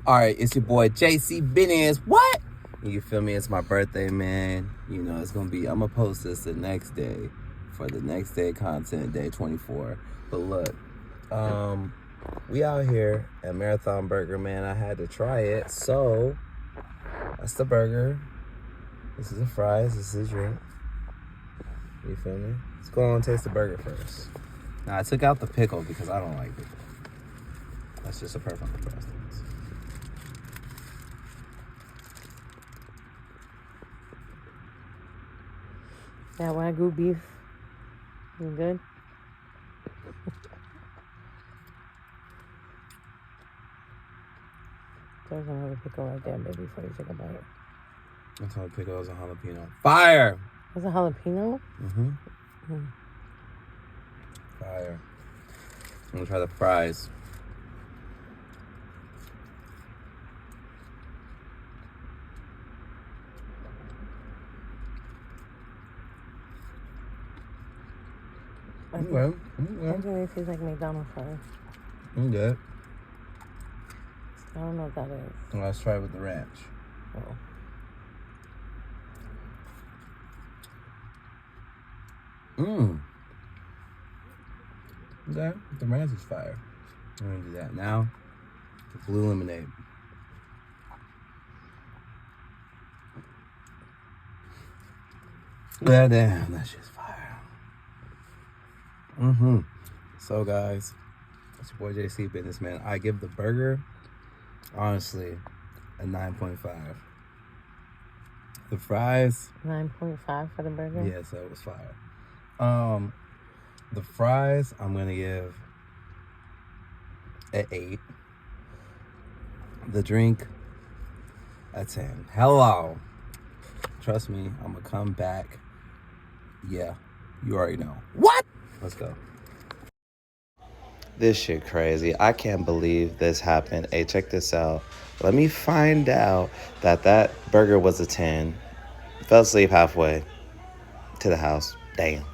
All right, it's your boy JC Benez. What? You feel me? It's my birthday, man. You know, it's gonna be. I'm gonna post this the next day for the next day content, day 24. But look, we out here at Marathon Burger, man. I had to try it, so that's the burger. This is the fries. This is the drink. You feel me? Let's go on and taste the burger first. Now I took out the pickle because I don't like pickle. That's just a personal preference. That Wagyu beef is good. There's another pickle right there, baby, before you take a bite. That's how pickle is a jalapeno. Fire! That's a jalapeno? Fire. I'm gonna try the fries. I think they taste like McDonald's fries. I'm good. I don't know what that is. Well, let's try it with the ranch. Oh. Okay, the ranch is fire. I'm gonna do that now. The blue lemonade. Yeah, damn, that shit's fire. So guys, it's your boy JC Businessman. I give the burger, honestly, a 9.5. The fries, 9.5 for the burger? yeah, so it was fire. The fries, I'm gonna give an 8. The drink, a 10. Hello. Trust me, I'm gonna come back. Yeah, you already know. What? Let's go. This shit crazy. I can't believe this happened. Hey, check this out. Let me find out that burger was a 10. Fell asleep halfway to the house. Damn.